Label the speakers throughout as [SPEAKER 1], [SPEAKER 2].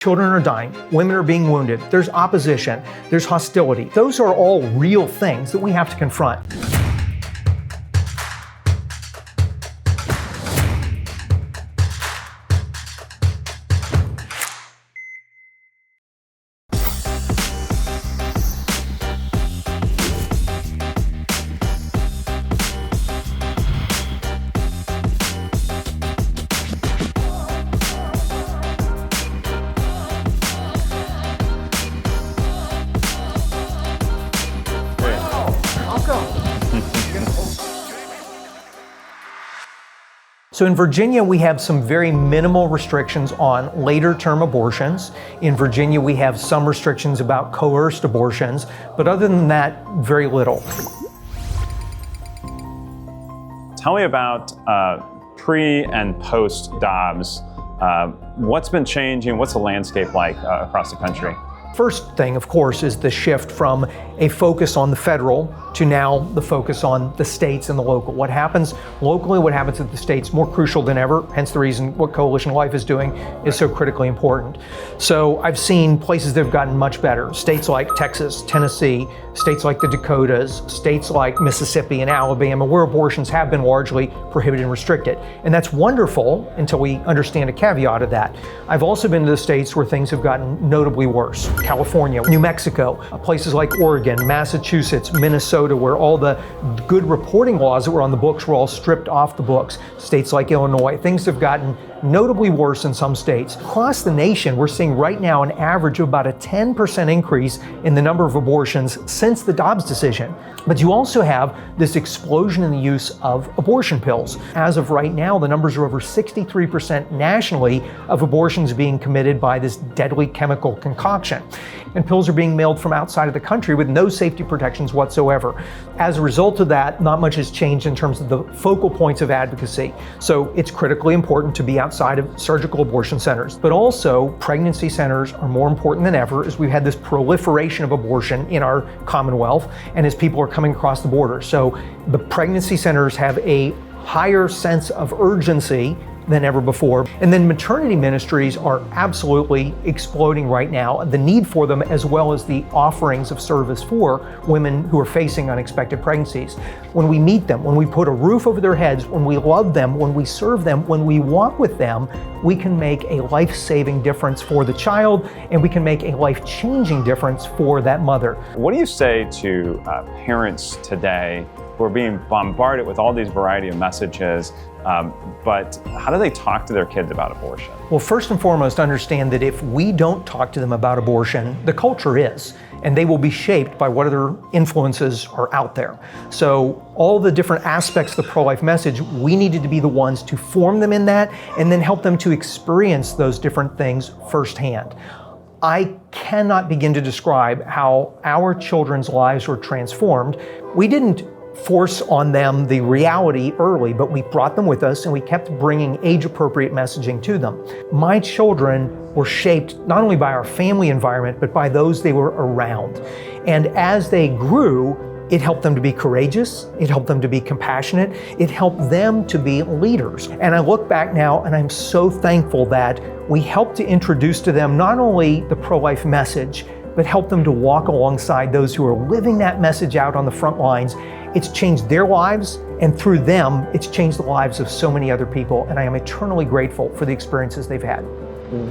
[SPEAKER 1] Children are dying, women are being wounded, there's opposition, there's hostility. Those are all real things that we have to confront. So in Virginia, we have some very minimal restrictions on later term abortions. In Virginia, we have some restrictions about coerced abortions, but other than that, very little.
[SPEAKER 2] Tell me about pre and post Dobbs. What's been changing? What's the landscape like across the country?
[SPEAKER 1] First thing, of course, is the shift from a focus on the federal to now the focus on the states and the local. What happens locally, what happens at the states, more crucial than ever, hence the reason what Coalition Life is doing is so critically important. So I've seen places that have gotten much better. States like Texas, Tennessee, states like the Dakotas, states like Mississippi and Alabama, where abortions have been largely prohibited and restricted. And that's wonderful until we understand a caveat of that. I've also been to the states where things have gotten notably worse. California, New Mexico, places like Oregon, Massachusetts, Minnesota, where all the good reporting laws that were on the books were all stripped off the books. States like Illinois, things have gotten notably worse in some states. Across the nation, we're seeing right now an average of about a 10% increase in the number of abortions since the Dobbs decision. But you also have this explosion in the use of abortion pills. As of right now, the numbers are over 63% nationally of abortions being committed by this deadly chemical concoction. And pills are being mailed from outside of the country with no safety protections whatsoever. As a result of that, not much has changed in terms of the focal points of advocacy. So it's critically important to be outside of surgical abortion centers. But also, pregnancy centers are more important than ever as we've had this proliferation of abortion in our Commonwealth and as people are coming across the border. So the pregnancy centers have a higher sense of urgency than ever before. And then maternity ministries are absolutely exploding right now, the need for them as well as the offerings of service for women who are facing unexpected pregnancies. When we meet them, when we put a roof over their heads, when we love them, when we serve them, when we walk with them, we can make a life-saving difference for the child and we can make a life-changing difference for that mother.
[SPEAKER 2] What do you say to parents today who are being bombarded with all these variety of messages, but how do they talk to their kids about abortion?
[SPEAKER 1] Well, first and foremost, understand that if we don't talk to them about abortion, the culture is, and they will be shaped by what other influences are out there. So all the different aspects of the pro-life message, we needed to be the ones to form them in that and then help them to experience those different things firsthand. I cannot begin to describe how our children's lives were transformed. We didn't force on them the reality early, but we brought them with us and we kept bringing age-appropriate messaging to them. My children were shaped not only by our family environment, but by those they were around. And as they grew, it helped them to be courageous, it helped them to be compassionate, it helped them to be leaders. And I look back now and I'm so thankful that we helped to introduce to them not only the pro-life message, but help them to walk alongside those who are living that message out on the front lines. It's changed their lives, and through them, it's changed the lives of so many other people, and I am eternally grateful for the experiences they've had.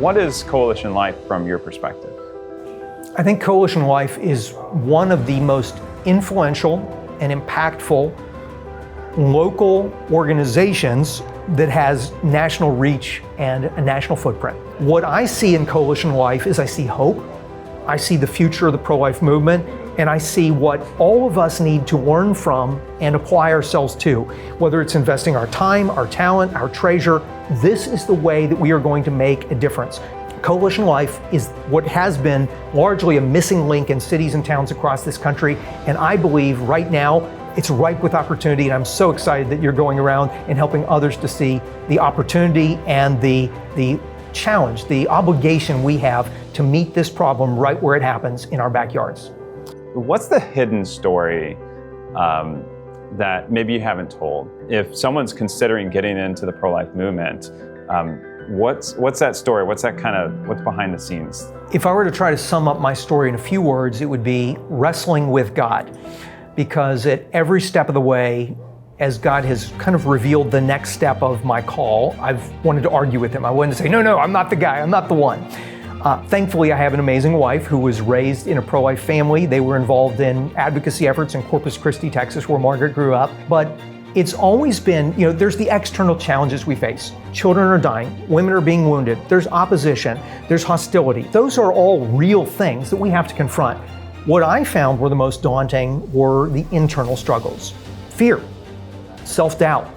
[SPEAKER 2] What is Coalition Life from your perspective?
[SPEAKER 1] I think Coalition Life is one of the most influential and impactful local organizations that has national reach and a national footprint. What I see in Coalition Life is I see hope, I see the future of the pro-life movement, and I see what all of us need to learn from and apply ourselves to. Whether it's investing our time, our talent, our treasure, this is the way that we are going to make a difference. Coalition Life is what has been largely a missing link in cities and towns across this country, and I believe right now it's ripe with opportunity, and I'm so excited that you're going around and helping others to see the opportunity and the challenge, the obligation we have to meet this problem right where it happens in our backyards.
[SPEAKER 2] What's the hidden story that maybe you haven't told? If someone's considering getting into the pro-life movement, what's that story? What's behind the scenes?
[SPEAKER 1] If I were to try to sum up my story in a few words, it would be wrestling with God. Because at every step of the way, as God has kind of revealed the next step of my call, I've wanted to argue with him. I wanted to say, no, I'm not the guy, I'm not the one. Thankfully, I have an amazing wife who was raised in a pro-life family. They were involved in advocacy efforts in Corpus Christi, Texas, where Margaret grew up. But it's always been, there's the external challenges we face. Children are dying, women are being wounded, there's opposition, there's hostility. Those are all real things that we have to confront. What I found were the most daunting were the internal struggles. Fear, self-doubt,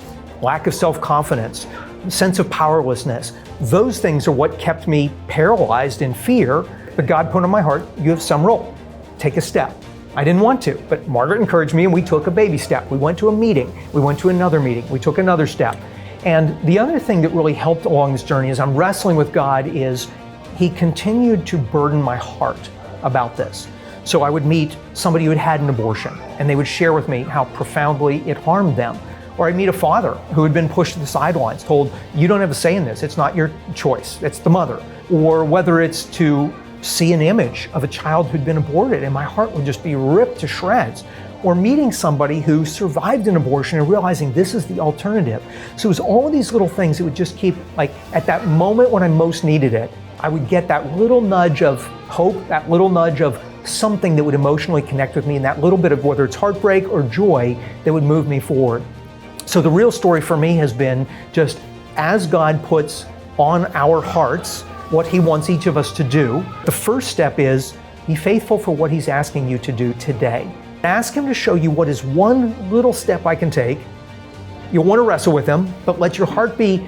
[SPEAKER 1] lack of self-confidence, sense of powerlessness. Those things are what kept me paralyzed in fear, but God put on my heart, you have some role. Take a step. I didn't want to, but Margaret encouraged me and we took a baby step. We went to a meeting, we went to another meeting, we took another step. And the other thing that really helped along this journey as I'm wrestling with God is he continued to burden my heart about this. So I would meet somebody who had had an abortion and they would share with me how profoundly it harmed them. Or I'd meet a father who had been pushed to the sidelines, told, you don't have a say in this, it's not your choice, it's the mother. Or whether it's to see an image of a child who'd been aborted and my heart would just be ripped to shreds. Or meeting somebody who survived an abortion and realizing this is the alternative. So it was all of these little things that would just keep, at that moment when I most needed it, I would get that little nudge of hope, that little nudge of something that would emotionally connect with me, and that little bit of whether it's heartbreak or joy that would move me forward. So the real story for me has been just as God puts on our hearts what he wants each of us to do, the first step is be faithful for what he's asking you to do today. Ask him to show you what is one little step I can take. You'll want to wrestle with him, but let your heart be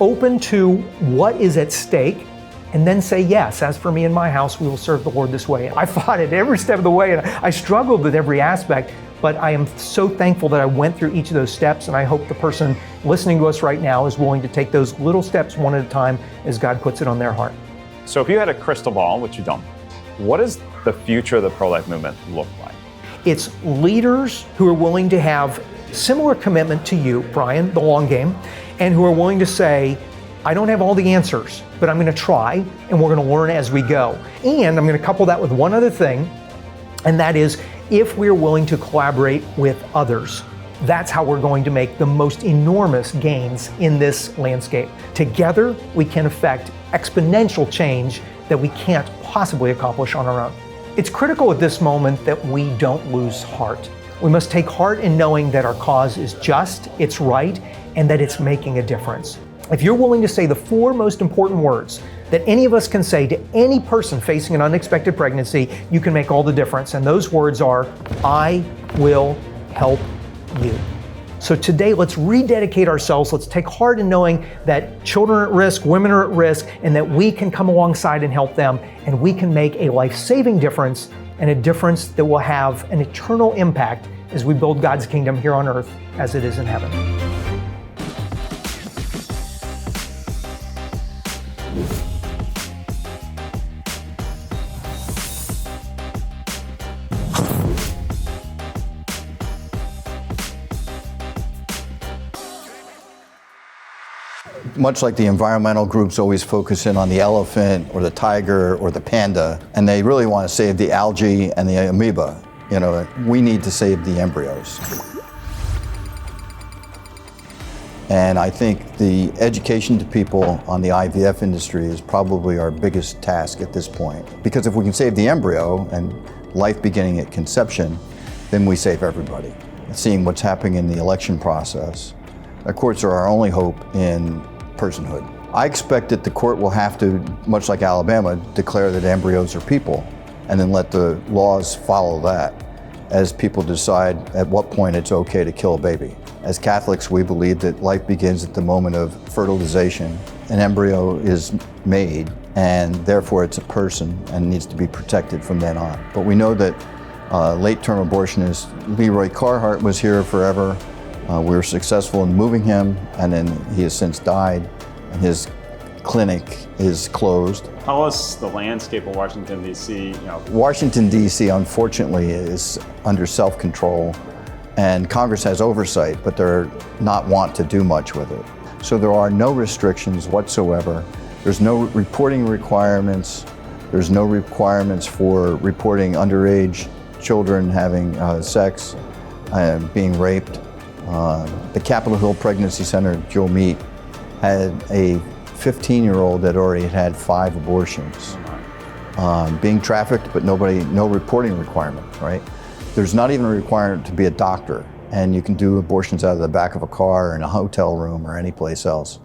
[SPEAKER 1] open to what is at stake, and then say, yes, as for me and my house, we will serve the Lord this way. I fought it every step of the way, and I struggled with every aspect, but I am so thankful that I went through each of those steps, and I hope the person listening to us right now is willing to take those little steps one at a time as God puts it on their heart.
[SPEAKER 2] So if you had a crystal ball, which you don't, what does the future of the pro-life movement look like?
[SPEAKER 1] It's leaders who are willing to have similar commitment to you, Brian, the long game, and who are willing to say, I don't have all the answers, but I'm going to try, and we're going to learn as we go. And I'm going to couple that with one other thing, and that is if we're willing to collaborate with others. That's how we're going to make the most enormous gains in this landscape. Together, we can affect exponential change that we can't possibly accomplish on our own. It's critical at this moment that we don't lose heart. We must take heart in knowing that our cause is just, it's right, and that it's making a difference. If you're willing to say the four most important words that any of us can say to any person facing an unexpected pregnancy, you can make all the difference. And those words are, I will help you. So today, let's rededicate ourselves. Let's take heart in knowing that children are at risk, women are at risk, and that we can come alongside and help them, and we can make a life-saving difference, and a difference that will have an eternal impact as we build God's kingdom here on earth as it is in heaven.
[SPEAKER 3] Much like the environmental groups always focus in on the elephant or the tiger or the panda, and they really want to save the algae and the amoeba, we need to save the embryos. And I think the education to people on the IVF industry is probably our biggest task at this point. Because if we can save the embryo and life beginning at conception, then we save everybody. Seeing what's happening in the election process, the courts are our only hope in personhood. I expect that the court will have to, much like Alabama, declare that embryos are people, and then let the laws follow that as people decide at what point it's okay to kill a baby. As Catholics, we believe that life begins at the moment of fertilization. An embryo is made, and therefore it's a person and needs to be protected from then on. But we know that late-term abortionist Leroy Carhart was here forever. We were successful in moving him, and then he has since died, and his clinic is closed.
[SPEAKER 2] Tell us the landscape of Washington, D.C.
[SPEAKER 3] Washington, D.C., unfortunately, is under self-control, and Congress has oversight, but they're not want to do much with it. So there are no restrictions whatsoever. There's no reporting requirements. There's no requirements for reporting underage children having sex, being raped. The Capitol Hill Pregnancy Center, Joe Meat, had a 15-year-old that already had 5 abortions. Being trafficked, but no reporting requirement, right? There's not even a requirement to be a doctor, and you can do abortions out of the back of a car, in a hotel room, or any place else.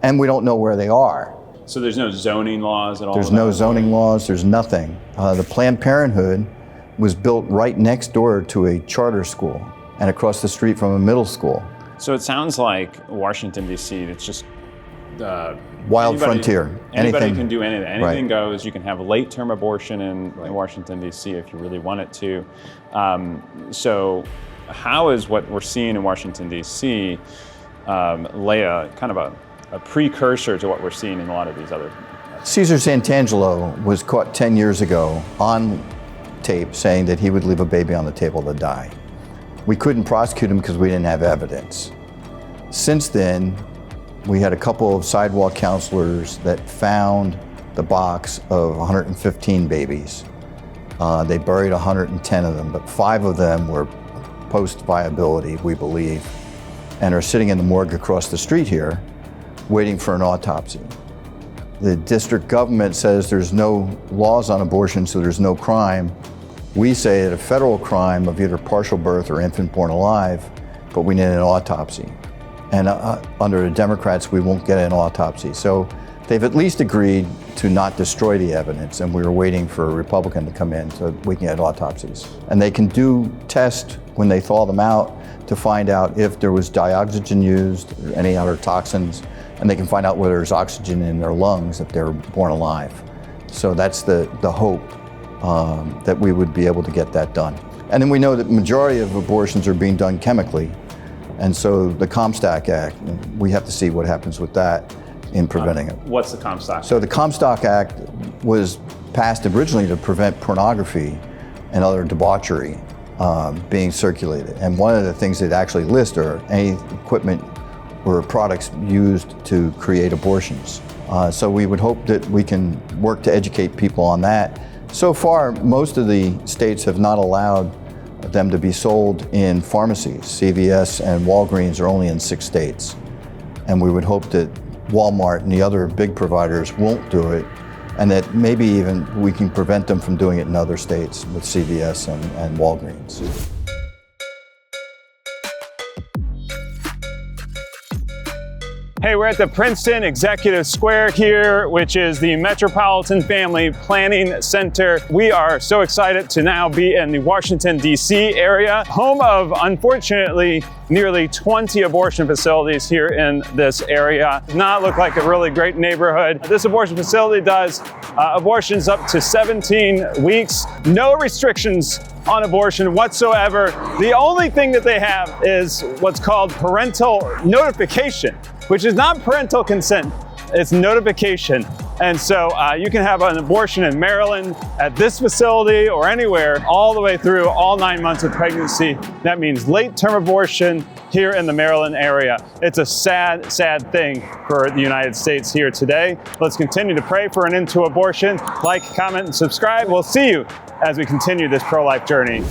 [SPEAKER 3] And we don't know where they are.
[SPEAKER 2] So there's no zoning laws at all?
[SPEAKER 3] There's no zoning laws, there's nothing. The Planned Parenthood was built right next door to a charter school and across the street from a middle school.
[SPEAKER 2] So it sounds like Washington, D.C., it's just
[SPEAKER 3] wild frontier.
[SPEAKER 2] Anybody can do anything. Anything
[SPEAKER 3] Right.
[SPEAKER 2] goes. You can have a late-term abortion in Washington, D.C. if you really want it to. So how is what we're seeing in Washington, D.C. lay a kind of a precursor to what we're seeing in a lot of these other?
[SPEAKER 3] Cesar Santangelo was caught 10 years ago on tape saying that he would leave a baby on the table to die. We couldn't prosecute him because we didn't have evidence. Since then, we had a couple of sidewalk counselors that found the box of 115 babies. They buried 110 of them, but 5 of them were post-viability, we believe, and are sitting in the morgue across the street here, waiting for an autopsy. The district government says there's no laws on abortion, so there's no crime. We say that a federal crime of either partial birth or infant born alive, but we need an autopsy. And under the Democrats, we won't get an autopsy. So they've at least agreed to not destroy the evidence, and we were waiting for a Republican to come in so we can get autopsies. And they can do tests when they thaw them out to find out if there was dioxygen used or any other toxins, and they can find out whether there's oxygen in their lungs if they're born alive. So that's the hope, that we would be able to get that done. And then we know that the majority of abortions are being done chemically. And so the Comstock Act, we have to see what happens with that in preventing it.
[SPEAKER 2] What's the Comstock?
[SPEAKER 3] So the Comstock Act was passed originally to prevent pornography and other debauchery being circulated. And one of the things that actually list are any equipment or products used to create abortions. So we would hope that we can work to educate people on that. So far, most of the states have not allowed them to be sold in pharmacies. CVS and Walgreens are only in 6 states. And we would hope that Walmart and the other big providers won't do it, and that maybe even we can prevent them from doing it in other states with CVS and Walgreens.
[SPEAKER 2] Hey, we're at the Princeton Executive Square here, which is the Metropolitan Family Planning Center. We are so excited to now be in the Washington, D.C. area, home of, unfortunately, nearly 20 abortion facilities here in this area. Does not look like a really great neighborhood. This abortion facility does abortions up to 17 weeks. No restrictions on abortion whatsoever. The only thing that they have is what's called parental notification, which is not parental consent, it's notification. And so you can have an abortion in Maryland at this facility or anywhere all the way through all 9 months of pregnancy. That means late-term abortion here in the Maryland area. It's a sad, sad thing for the United States here today. Let's continue to pray for an end to abortion. Like, comment, and subscribe. We'll see you as we continue this pro-life journey.